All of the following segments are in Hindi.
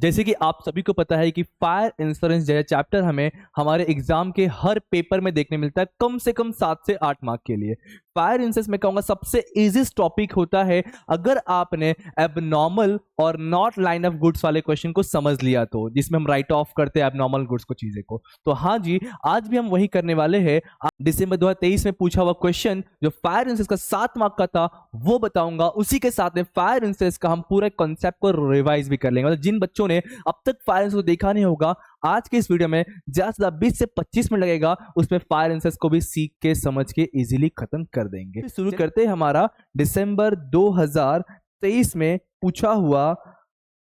जैसे कि आप सभी को पता है कि फायर इंश्योरेंस जैसा चैप्टर हमें हमारे एग्जाम के हर पेपर में देखने मिलता है कम से कम 7 से 8 मार्क के लिए। फायर इंश्योरेंस में कहूंगा सबसे इजीस्ट टॉपिक होता है अगर आपने एबनॉर्मल और नॉट लाइन ऑफ गुड्स वाले क्वेश्चन को समझ लिया तो, जिसमें हम राइट ऑफ करते हैं एबनॉर्मल गुड्स को चीजें को। तो हाँ जी, आज भी हम वही करने वाले हैं। दिसंबर 2023 में पूछा हुआ क्वेश्चन जो फायर इंश्योरेंस का 7 मार्क का था वो बताऊंगा, उसी के साथ में फायर इंश्योरेंस का हम पूरे कॉन्सेप्ट को रिवाइज भी कर लेंगे। मतलब जिन बच्चों ने अब तक फायर इंश्योरेंस को देखा नहीं होगा, आज के इस वीडियो में ज्यादा से ज्यादा 20 से 25 मिनट लगेगा, उसमें फायर इंश्योरेंस को भी सीख के समझ के इजीली खत्म कर देंगे। शुरू करते हैं हमारा दिसंबर 2023 में पूछा हुआ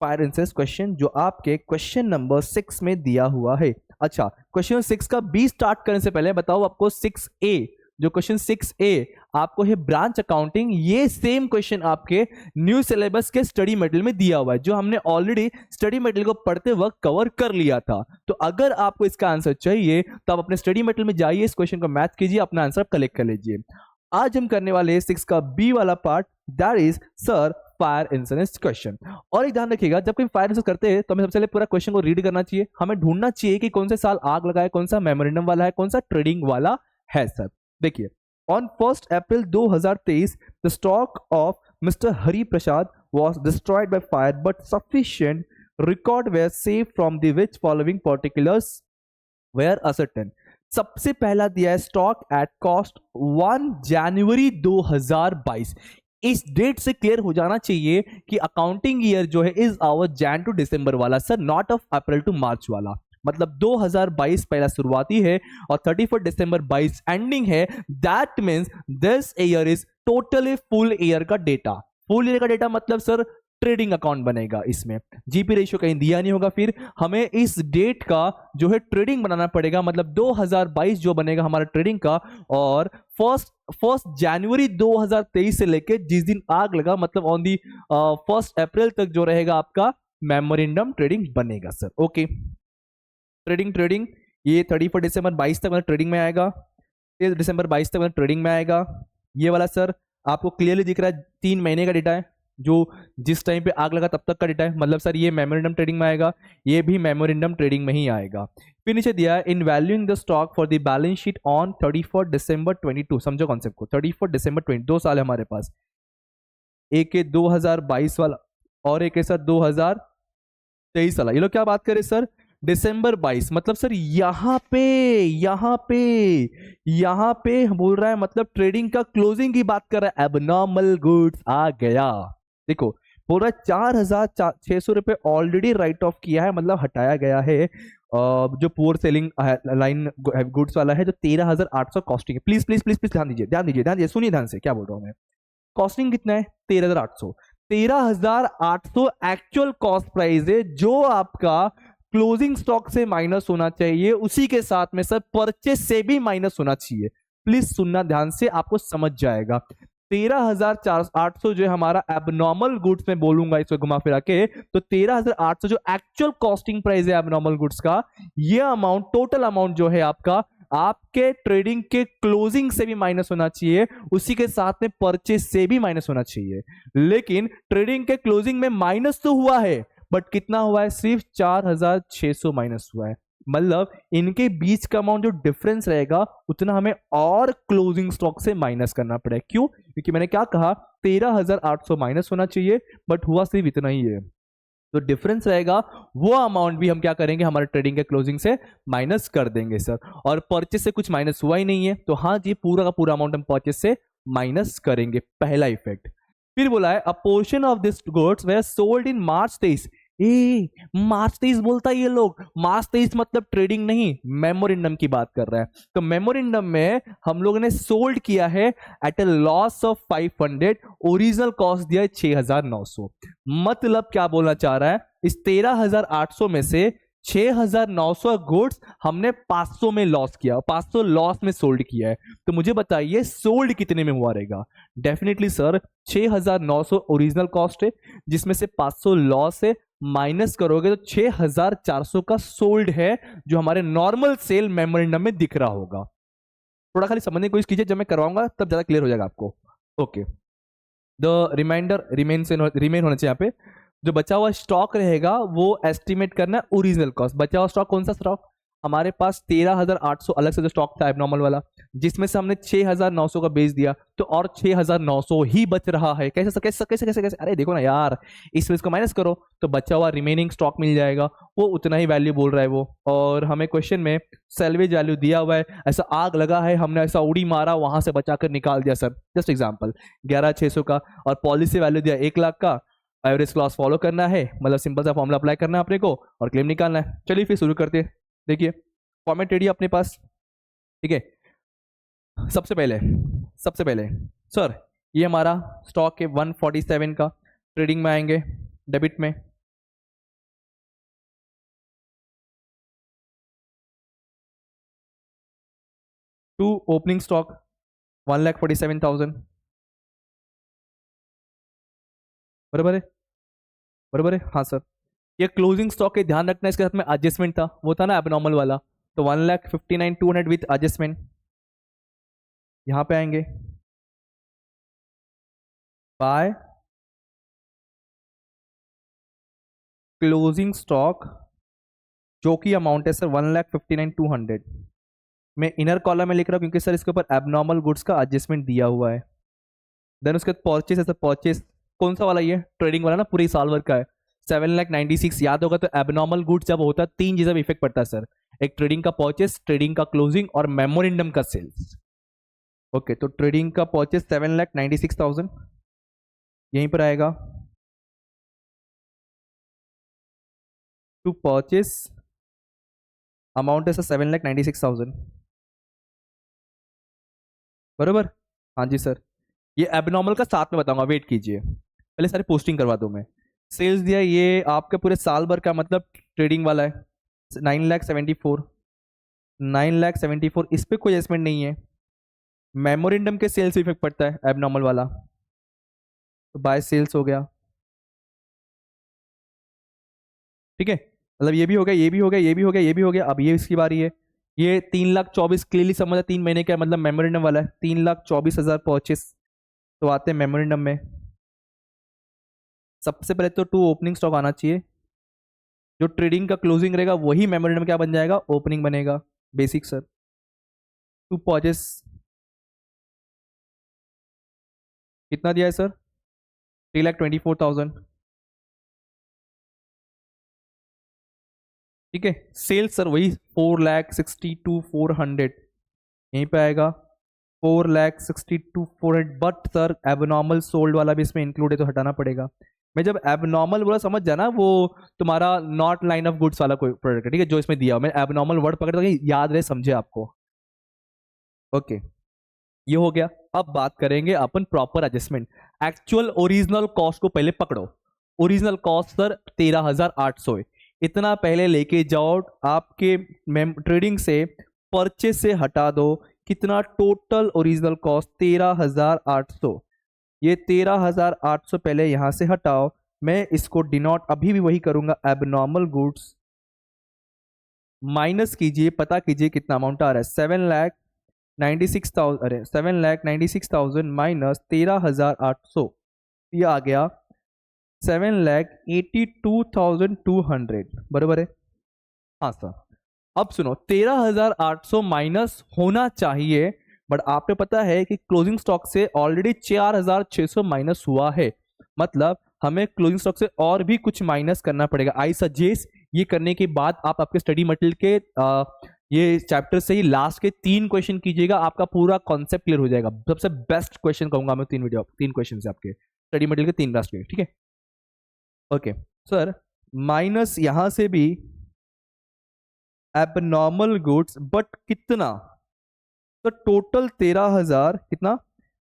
फायर इंश्योरेंस क्वेश्चन जो आपके क्वेश्चन नंबर 6 में दिया हुआ है। अच्छा, क्वेश्चन 6 का बी स्टार्ट करने से पहले बताओ आपको 6A, जो क्वेश्चन 6A आपको है ब्रांच अकाउंटिंग, ये सेम क्वेश्चन आपके न्यू सिलेबस के स्टडी मटेरियल में दिया हुआ है, जो हमने ऑलरेडी स्टडी मटेरियल को पढ़ते वक्त कवर कर लिया था। तो अगर आपको इसका आंसर चाहिए तो आप अपने स्टडी मटेरियल में जाइए, इस क्वेश्चन को मैच कीजिए, अपना आंसर कलेक्ट कर लीजिए। आज हम करने वाले 6 का बी वाला part, that is sir fire insurance question. और एक ध्यान रखिएगा, जब कोई फायर इंश्योरेंस करते हैं तो हमें सबसे पहले पूरा क्वेश्चन को रीड करना चाहिए। हमें ढूंढना चाहिए कि कौन से साल आग लगा है, कौन सा मेमोरेंडम वाला है, कौन सा ट्रेडिंग वाला है। सर देखिए, on 1 April 2023 the stock of mister Hari Prasad was destroyed by fire but sufficient record were saved from the which following particulars were ascertained। सबसे पहला दिया है स्टॉक एट कॉस्ट 1 जनवरी 2022। इस डेट से क्लियर हो जाना चाहिए कि अकाउंटिंग ईयर जो है is our Jan to December वाला sir, not of April to March वाला। मतलब 2022 पहला शुरुआती है और 31 दिसंबर 22 एंडिंग है। That means this year is totally full year का डेटा। फुल ईयर का डेटा मतलब सर ट्रेडिंग अकाउंट बनेगा, इसमें जीपी रेशियो कहीं दिया नहीं होगा। फिर हमें इस डेट का जो है ट्रेडिंग बनाना पड़ेगा, मतलब 2022 जो बनेगा हमारा ट्रेडिंग का, और फर्स्ट जनवरी 2023 से लेके जिस दिन आग लगा मतलब ऑन दी 1 अप्रैल तक जो रहेगा आपका मेमोरेंडम ट्रेडिंग बनेगा सर। ओके, ट्रेडिंग ये 31 दिसंबर 22 तक मतलब ट्रेडिंग में आएगा, 3 दिसंबर 22 तक मतलब ट्रेडिंग में आएगा। ये वाला सर आपको क्लियरली दिख रहा है 3 महीने का डेटा है, जो जिस टाइम पे आग लगा तब तक का डेटा है। मतलब सर ये मेमोरेंडम ट्रेडिंग में आएगा, ये भी मेमोरेंडम ट्रेडिंग में ही आएगा। फिर नीचे दिया है in valuing the stock for the balance sheet on 31 दिसंबर 22। समझो कॉन्सेप्ट को, 31 दिसंबर 22, 2 साल है हमारे पास। एक है 2022 वाला और एक है सर 2023 वाला। ये लोग क्या बात करें सर, दिसंबर 22 मतलब सर यहाँ पे बोल रहा है, मतलब ट्रेडिंग का क्लोजिंग की बात कर रहा है। एबनॉर्मल गुड्स आ गया, देखो बोल रहा है 4,600 रुपए ऑलरेडी राइट ऑफ किया है, मतलब हटाया गया है। जो पुअर सेलिंग लाइन गुड्स वाला है जो 13,800 कॉस्टिंग है। प्लीज प्लीज प्लीज प्लीज ध्यान दीजिए, सुनिए ध्यान से क्या बोल रहा हूं मैं। कॉस्टिंग कितना है 13,800, 13,800 एक्चुअल कॉस्ट प्राइस है जो आपका क्लोजिंग स्टॉक से माइनस होना चाहिए, उसी के साथ में सर परचेस से भी माइनस होना चाहिए। प्लीज सुनना ध्यान से, आपको समझ जाएगा। 13,800 जो है हमारा एबनॉर्मल गुड्स में बोलूंगा इसको घुमा फिरा के, तो 13,800 जो एक्चुअल कॉस्टिंग प्राइस है एबनॉर्मल गुड्स का, ये अमाउंट टोटल अमाउंट जो है आपका आपके ट्रेडिंग के क्लोजिंग से भी माइनस होना चाहिए, उसी के साथ में परचेस से भी माइनस होना चाहिए। लेकिन ट्रेडिंग के क्लोजिंग में माइनस तो हुआ है, बट कितना हुआ है, सिर्फ 4,600 माइनस हुआ है। मतलब इनके बीच का अमाउंट जो डिफरेंस रहेगा उतना हमें और क्लोजिंग स्टॉक से माइनस करना पड़ेगा। क्यों? क्योंकि मैंने क्या कहा 13,800 माइनस होना चाहिए, बट हुआ सिर्फ इतना ही है। तो डिफरेंस रहेगा वो अमाउंट भी हम क्या करेंगे, हमारे ट्रेडिंग के क्लोजिंग से माइनस कर देंगे सर। और परचेस से कुछ माइनस हुआ ही नहीं है, तो हाँ जी पूरा का पूरा अमाउंट हम परचेस से माइनस करेंगे, पहला इफेक्ट। फिर बोला है a portion of this goods were sold in March 23। मार्च 23 बोलता है ये लोग, मार्च 23 मतलब ट्रेडिंग नहीं, मेमोरेंडम की बात कर रहा है। तो मेमोरेंडम में हम लोगों ने सोल्ड किया है at a loss of 500, original cost दिया है 6,900। मतलब क्या बोलना चाह रहा है, इस 13,800 में से 6,900 गुड्स हमने 500 में लॉस किया, 500 लॉस में सोल्ड किया है। तो मुझे बताइए सोल्ड कितने में हुआ रहेगा। डेफिनेटली सर 6,900 ओरिजिनल कॉस्ट है, जिसमें से 500 लॉस है, माइनस करोगे तो 6,400 का सोल्ड है, जो हमारे नॉर्मल सेल मेमोरेंडम में दिख रहा होगा। थोड़ा खाली समझने की कोशिश कीजिए, जब मैं करवाऊंगा तब ज्यादा क्लियर हो जाएगा आपको। ओके, द रिमाइंडर रिमेन होना चाहिए यहाँ पे। जो बचा हुआ स्टॉक रहेगा वो एस्टिमेट करना है ओरिजिनल कॉस्ट। बचा हुआ स्टॉक कौन सा स्टॉक? हमारे पास 13,800 अलग से जो स्टॉक था एबनॉर्मल वाला, जिसमें से हमने 6,900 का बेच दिया, तो और 6,900 ही बच रहा है। कैसे कैसे कैसे कैसे कैसे? अरे देखो ना यार, इसमें इसको माइनस करो तो बचा हुआ रिमेनिंग स्टॉक मिल जाएगा, वो उतना ही वैल्यू बोल रहा है वो। और हमें क्वेश्चन में सैल्वेज वैल्यू दिया हुआ है, ऐसा आग लगा है हमने ऐसा उड़ी मारा वहां से बचाकर निकाल दिया सर, जस्ट एग्जाम्पल 11,600 का। और पॉलिसी वैल्यू दिया 1 लाख का, एवरेज क्लॉज फॉलो करना है, मतलब सिंपल सा फॉर्मूला अप्लाई करना है अपने को और क्लेम निकालना है। चलिए फिर शुरू करते हैं। देखिए फॉर्मेट रेडी अपने पास, ठीक है। सबसे पहले सर ये हमारा स्टॉक है 147 का, ट्रेडिंग में आएंगे, डेबिट में टू ओपनिंग स्टॉक 1,47,000, बराबर है, बराबर है, हाँ सर। ये क्लोजिंग स्टॉक के ध्यान रखना, इसके साथ में एडजस्टमेंट था, वो था ना एबनॉर्मल वाला, तो 1,59,200 विथ एडजस्टमेंट। यहां पे आएंगे बाय क्लोजिंग स्टॉक, जो कि अमाउंट है सर 1,59,200। मैं इनर कॉलम में लिख रहा हूं क्योंकि सर इसके ऊपर एबनॉर्मल गुड्स का एडजस्टमेंट दिया हुआ है। देन उसके बाद परचेस है सर, परचेस कौन सा वाला? ये ट्रेडिंग वाला ना, पूरी साल भर का है, 7,96,000। याद होगा तो एबनॉर्मल गुड्स जब होता है 3 चीजों में इफेक्ट पड़ता है सर, एक ट्रेडिंग का परचेस, ट्रेडिंग का क्लोजिंग और मेमोरेंडम का सेल्स। ओके, तो ट्रेडिंग का परचेस 7,96,000 यहीं पर आएगा, टू परचेस अमाउंट है सर 7,96,000, बरोबर। हाँ जी सर, ये एबनॉर्मल का साथ में बताऊंगा, वेट कीजिए, पहले सारी पोस्टिंग करवा दूं मैं। सेल्स दिया ये आपके पूरे साल भर का, मतलब ट्रेडिंग वाला है 9,74,000, 9,74,000, इस पे कोई एडजस्टमेंट नहीं है। मेमोरेंडम के सेल्स इफेक्ट पड़ता है एबनॉर्मल वाला, तो बाय सेल्स हो गया, ठीक है। मतलब ये भी हो गया, ये भी हो गया, ये भी हो गया, ये भी हो गया। अब ये इसकी बारी है, ये 3,24,000 क्लियरली समझ, 3 महीने का मतलब मेमोरेंडम वाला है, 3,24,000 परचेस। तो आते हैं मेमोरेंडम में, सबसे पहले तो टू ओपनिंग स्टॉक आना चाहिए, जो ट्रेडिंग का क्लोजिंग रहेगा वही मेमोरेंडम क्या बन जाएगा? ओपनिंग बनेगा, बेसिक सर। टू परचेस कितना दिया है सर? 3,24,000, ठीक है। सेल्स सर वही 4,62,400, यहीं पे आएगा 4,62,400। बट सर एबनॉर्मल सोल्ड वाला भी इसमें इंक्लूड है तो हटाना पड़ेगा। मैं जब एबनॉर्मल बोला समझ जाना, वो तुम्हारा नॉट लाइन ऑफ गुड्स वाला कोई प्रोडक्ट है, ठीक है, जो इसमें दिया मैं एबनॉर्मल वर्ड पकड़ के याद रहे, समझे आपको। ओके, ये हो गया। अब बात करेंगे अपन proper adjustment. Actual original cost को पहले पकड़ो। ओरिजिनल कॉस्ट सर 13,800 है, इतना पहले लेके जाओ, आपके ट्रेडिंग से परचेस से हटा दो, कितना टोटल ओरिजिनल कॉस्ट? 13,800। ये 13,800 पहले यहां से हटाओ, मैं इसको डिनोट अभी भी वही करूंगा, एबनॉर्मल गुड्स माइनस कीजिए, पता कीजिए कितना अमाउंट आ रहा है, 7,96,000, अरे 7,96,000 माइनस 13,800, ये आ गया 7,82,200, बराबर है, हाँ सर। अब सुनो, 13,800 माइनस होना चाहिए, बट आपने पता है कि क्लोजिंग स्टॉक से ऑलरेडी 4,600 माइनस हुआ है, मतलब हमें क्लोजिंग स्टॉक से और भी कुछ माइनस करना पड़ेगा। आई सजेस्ट ये करने के बाद आप आपके स्टडी मटेरियल के ये चैप्टर से ही लास्ट के 3 क्वेश्चन कीजिएगा, आपका पूरा कॉन्सेप्ट क्लियर हो जाएगा। सबसे बेस्ट क्वेश्चन कहूंगा मैं, 3 क्वेश्चन से आपके स्टडी मटेरियल के 3 लास्ट के, ठीक है। ओके सर, माइनस यहां से भी एबनॉर्मल गुड्स, बट कितना? तो टोटल 13,000, कितना?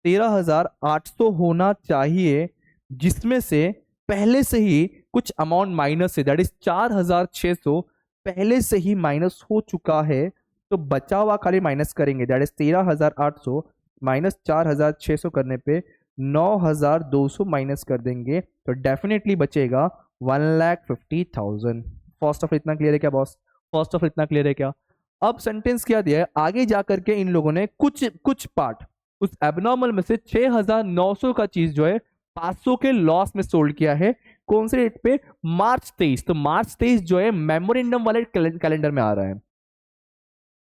13,800 होना चाहिए, जिसमें से पहले से ही कुछ अमाउंट माइनस है, दैट इज 4,600 पहले से ही माइनस हो चुका है, तो बचा हुआ खाली माइनस करेंगे, दैट इज 13,800 माइनस 4,600 करने पे 9,200 माइनस कर देंगे, तो डेफिनेटली बचेगा 1,50,000। फर्स्ट ऑफ इतना क्लियर है क्या बॉस? फर्स्ट ऑफ इतना क्लियर है क्या? अब सेंटेंस क्या दिया है आगे जाकर के, इन लोगों ने कुछ कुछ पार्ट उस एबनॉर्मल में से 6,900 का चीज जो है 500 के लॉस में सोल्ड किया है, कौन से डेट पे? मार्च 23। तो मार्च 23 जो है मेमोरेंडम वाले कैलेंडर में आ रहा है।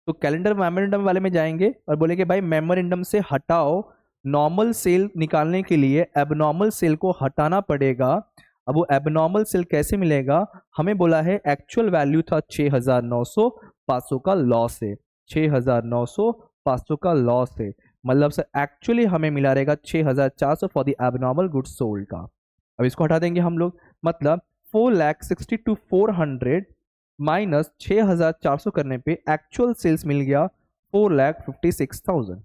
तो कैलेंडर मेमोरेंडम वाले में जाएंगे और बोलेंगे भाई मेमोरेंडम से हटाओ, नॉर्मल सेल निकालने के लिए एबनॉर्मल सेल को हटाना पड़ेगा। अब वो एबनॉर्मल सेल कैसे मिलेगा? हमें बोला है एक्चुअल वैल्यू था 6,900, 500 का लॉस है, 6,900, 500 का लॉस है, मतलब सर एक्चुअली हमें मिला रहेगा 6,400 for the abnormal goods sold का। अब इसको हटा देंगे हम लोग, मतलब 4,62,400 माइनस 6,400 करने पे एक्चुअल सेल्स मिल गया 4,56,000।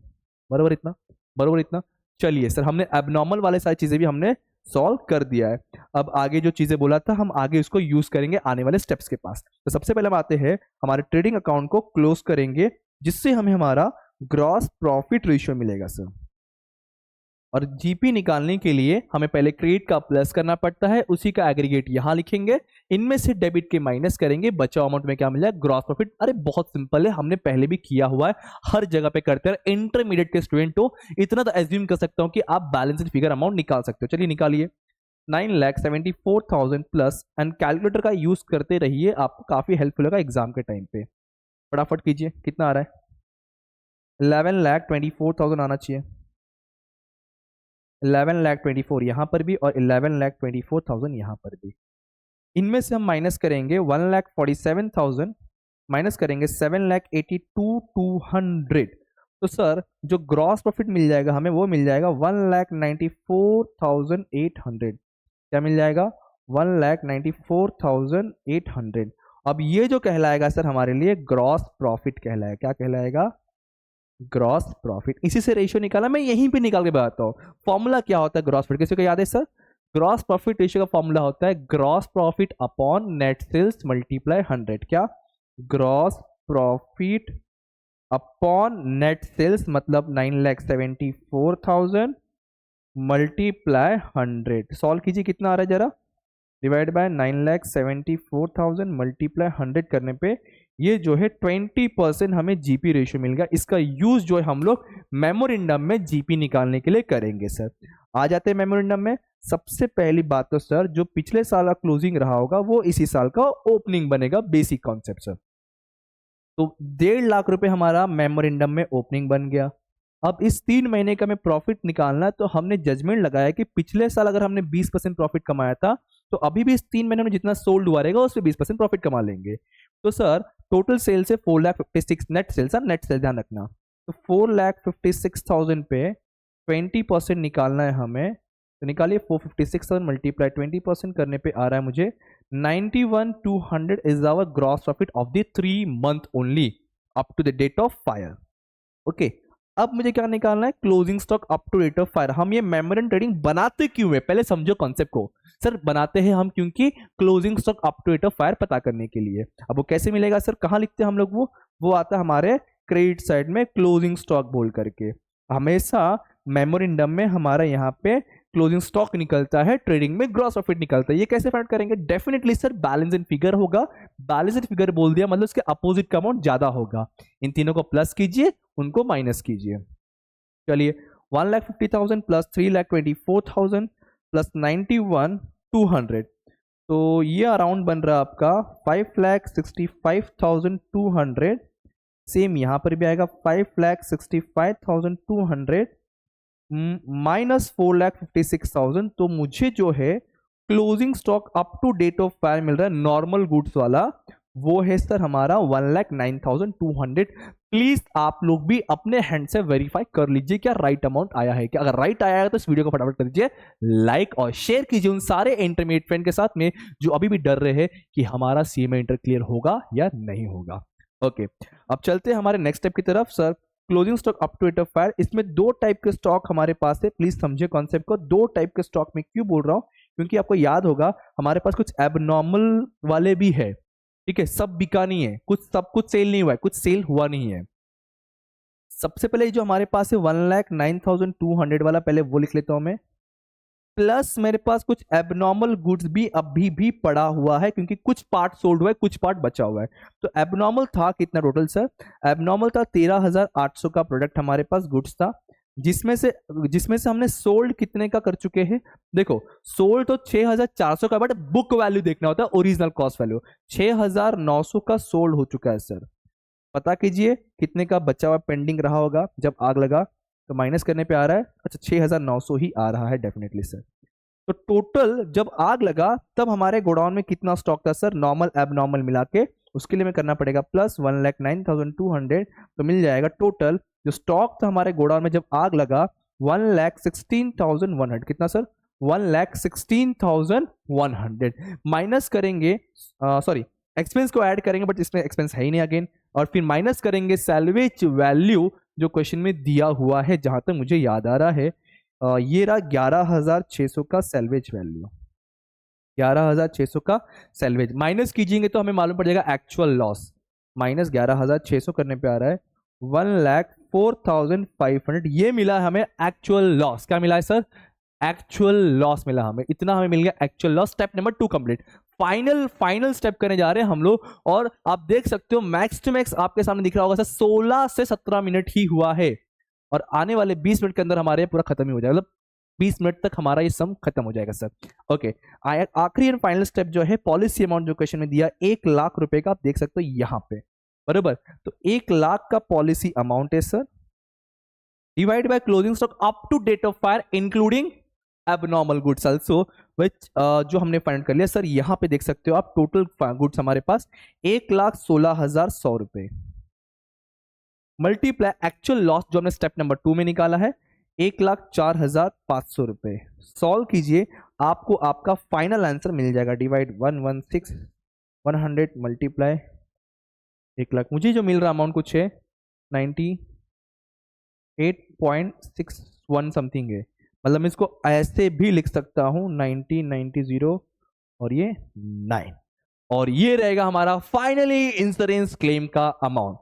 बराबर इतना, बराबर इतना। चलिए सर हमने एबनॉर्मल वाले सारी चीजें भी हमने सॉल्व कर दिया है। अब आगे जो चीजें बोला था हम आगे उसको यूज करेंगे आने वाले स्टेप्स के पास। तो सबसे पहले हम आते हैं हमारे ट्रेडिंग अकाउंट को क्लोज करेंगे, जिससे हमें हमारा ग्रॉस प्रॉफिट रेशियो मिलेगा सर। और जीपी निकालने के लिए हमें पहले क्रेडिट का प्लस करना पड़ता है, उसी का एग्रीगेट यहां लिखेंगे, इनमें से डेबिट के माइनस करेंगे, बचा अमाउंट में क्या मिल जाए? Gross profit. अरे बहुत सिंपल है, हमने पहले भी किया हुआ है, हर जगह पे करते हैं। इंटरमीडिएट के स्टूडेंट हो इतना तो एज्यूम कर सकता हूं कि आप बैलेंस फिगर अमाउंट निकाल सकते हो। चलिए निकालिए, 9,74,000 प्लस, एंड कैलकुलेटर का यूज करते रहिए, आपको काफी हेल्पफुल होगा एग्जाम के टाइम पे। फटाफट कीजिए, कितना आ रहा है? 11,24,000 आना चाहिए। 11,24,000 यहाँ पर भी और 11,24,000 यहाँ पर भी। इनमें से हम माइनस करेंगे 1,47,000, माइनस करेंगे 7,82,200। तो सर जो ग्रॉस प्रॉफिट मिल जाएगा हमें वो मिल जाएगा 1,94,800। क्या मिल जाएगा? 1,94,800। अब ये जो कहलाएगा सर हमारे लिए ग्रॉस प्रॉफिट कहलाएगा। क्या कहलाएगा? Gross profit. इसी से रेशियो निकाला, मैं यहीं पे निकाल के बताता हूँ। फॉर्मूला क्या होता है ग्रॉस प्रॉफिट, किसी को याद है सर? ग्रॉस प्रॉफिट रेशियो का फॉर्मूला होता है gross profit upon net sales multiply 100। क्या? Gross profit upon net sales मतलब 9,74,000 मल्टीप्लाई 100। सॉल्व कीजिए, कितना आ रहा है जरा? डिवाइड बाय 9,74,000 मल्टीप्लाई 100 करने पे ये जो है 20% हमें जीपी रेशियो मिल गया। इसका यूज जो है हम लोग मेमोरेंडम में जीपी निकालने के लिए करेंगे सर। आ जाते हैं मेमोरेंडम में। सबसे पहली बात तो सर जो पिछले साल का क्लोजिंग रहा होगा वो इसी साल का ओपनिंग बनेगा, बेसिक कॉन्सेप्ट सर। तो 1.5 लाख रुपए हमारा मेमोरेंडम में ओपनिंग बन गया। अब इस 3 महीने का हमें प्रॉफिट निकालना है, तो हमने जजमेंट लगाया कि पिछले साल अगर हमने 20% प्रॉफिट कमाया था तो अभी भी इस 3 महीने में जितना सोल्ड हुआ रहेगा उसमें 20% प्रॉफिट कमा लेंगे। तो सर टोटल सेल्स है 4,56,000 नेट सेल्स, नेट सेल्स ध्यान रखना। तो 4,56,000 पे 20% निकालना है हमें। तो निकालिए, 456,000 मल्टीप्लाई 20% करने पे आ रहा है मुझे 91,200 is our gross profit of the 3 month only up to the date of fire. Okay, अब मुझे क्या निकालना है? Closing stock up to date of fire. हम ये मेमोरेंडम ट्रेडिंग बनाते क्यों है, पहले समझो कॉन्सेप्ट को। सर बनाते हैं हम क्योंकि closing stock up to date of fire पता करने के लिए। अब वो कैसे मिलेगा सर, कहां लिखते हैं हम लोग? वो आता है हमारे क्रेडिट साइड में क्लोजिंग स्टॉक बोल करके। हमेशा मेमोरेंडम में हमारा यहाँ पे क्लोजिंग स्टॉक निकलता है, ट्रेडिंग में ग्रॉस प्रॉफिट निकलता है। ये कैसे फाइंड करेंगे? Definitely sir balance in figure होगा। बैलेंस इन फिगर बोल दिया मतलब उसके अपोजिट का अमाउंट ज्यादा होगा। इन तीनों को प्लस कीजिए, उनको माइनस कीजिए। चलिए 1,50,000 प्लस 3,24,000 प्लस 91,200, तो ये अराउंड बन रहा है आपका 5,65,200। सेम यहां पर भी आएगा 5,65,200 माइनस 4,56,000। तो मुझे जो है closing stock up to date of fire मिल रहा है नॉर्मल गुड्स वाला, वो है सर हमारा 1,09,200। प्लीज आप लोग भी अपने हैंड से वेरीफाई कर लीजिए क्या राइट अमाउंट आया है क्या। अगर राइट आया है तो इस वीडियो को फटाफट कर दीजिए लाइक और शेयर कीजिए उन सारे इंटरमीडिएट फ्रेंड के साथ में जो अभी भी डर रहे हैं कि हमारा सीएमए इंटर क्लियर होगा या नहीं होगा। ओके, अब चलते हैं हमारे नेक्स्ट स्टेप की तरफ। Sir closing stock up to date of fire, इसमें 2 टाइप के स्टॉक हमारे पास है। प्लीज समझिए कॉन्सेप्ट को। 2 टाइप के स्टॉक में क्यों बोल रहा हूं, क्योंकि आपको याद होगा हमारे पास कुछ एबनॉर्मल वाले भी है। ठीक है, सब बिका नहीं है, सब कुछ सेल नहीं हुआ है, कुछ सेल हुआ नहीं है। सबसे पहले जो हमारे पास है 1,09,200 वाला, पहले वो लिख लेता हूं मैं। प्लस मेरे पास कुछ एबनॉर्मल गुड्स भी अभी भी पड़ा हुआ है, क्योंकि कुछ पार्ट सोल्ड हुआ है, कुछ पार्ट बचा हुआ है। तो एबनॉर्मल था कितना टोटल सर? एबनॉर्मल था 13,800 का प्रोडक्ट हमारे पास गुड्स था। जिसमें से हमने सोल्ड कितने का कर चुके हैं। देखो सोल्ड तो 6400 का, बट बुक वैल्यू देखना होता है, ओरिजिनल कॉस्ट वैल्यू 6900 का सोल्ड हो चुका है सर। पता कीजिए कितने का बचा हुआ पेंडिंग रहा होगा जब आग लगा, तो माइनस करने पे आ रहा है, अच्छा 6900 ही आ रहा है डेफिनेटली सर। तो टोटल जब आग लगा तब हमारे गोडाउन में कितना स्टॉक था सर, नॉर्मल एबनॉर्मल मिला के, उसके लिए हमें करना पड़ेगा प्लस 1,09,200, तो मिल जाएगा टोटल जो स्टॉक था हमारे गोडाउन में जब आग लगा 1,16,100। कितना सर, 1,16,100 माइनस करेंगे, सॉरी एक्सपेंस को ऐड करेंगे, बट इसमें एक्सपेंस है ही नहीं अगेन, और फिर माइनस करेंगे सैल्वेज वैल्यू जो क्वेश्चन में दिया हुआ है, जहां तक मुझे याद आ रहा है ये रहा 11,600 का सैल्वेज वैल्यू, 11,600 का सैल्वेज माइनस कीजिएंगे तो हमें मालूम पड़ जाएगा एक्चुअल लॉस। माइनस 11,600 करने पे आ रहा है 1,04,500, ये मिला हमें एक्चुअल लॉस। क्या मिला है सर, एक्चुअल लॉस मिला हमें, इतना हमें मिल गया actual loss. Step number 2 complete. Final step करने जा रहे हैं हम लोग, और आप देख सकते हो मैक्स टू मैक्स आपके सामने दिख रहा होगा सर 16 से 17 मिनट ही हुआ है, और आने वाले 20 मिनट के अंदर हमारे पूरा खत्म ही हो जाएगा, मतलब 20 मिनट तक हमारा ये सम खत्म हो जाएगा सर। ओके, आखिरी एंड फाइनल स्टेप जो है पॉलिसी अमाउंट जो क्वेश्चन में दिया 1 लाख रुपए का, आप देख सकते हो यहां पे, बराबर। तो 1 लाख का पॉलिसी अमाउंट है sir, divide by closing stock up to date of fire including abnormal goods also, which जो हमने फाइंड कर लिया सर। यहां पे देख सकते हो आप टोटल गुड्स हमारे पास 1,16,100 रुपए, मल्टीप्लाई एक्चुअल लॉस जो हमने स्टेप नंबर 2 में निकाला है 1,04,500 रुपए। सॉल्व कीजिए, आपको आपका फाइनल आंसर मिल जाएगा। डिवाइड 116,100 मल्टीप्लाई 1 लाख, मुझे जो मिल रहा अमाउंट कुछ है 98.61 समथिंग है, मतलब मैं इसको ऐसे भी लिख सकता हूं 1990 और ये 9, और ये रहेगा हमारा फाइनली इंश्योरेंस क्लेम का अमाउंट।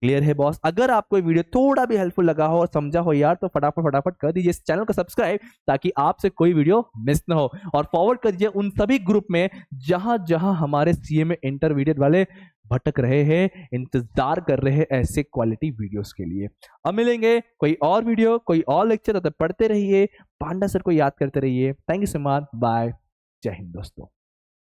क्लियर है बॉस? अगर आपको वीडियो थोड़ा भी हेल्पफुल लगा हो और समझा हो यार, तो फटाफट कर दीजिए इस चैनल को सब्सक्राइब, ताकि आपसे कोई वीडियो मिस ना हो, और फॉरवर्ड कर दीजिए उन सभी ग्रुप में जहां जहां हमारे सीएमए इंटरमीडिएट वाले भटक रहे हैं, इंतजार कर रहे हैं ऐसे क्वालिटी वीडियोस के लिए। अब मिलेंगे कोई और वीडियो, कोई और लेक्चर, तब तक पढ़ते रहिए, पांडा सर को याद करते रहिए। Thank you so much, bye, जय हिंद दोस्तों।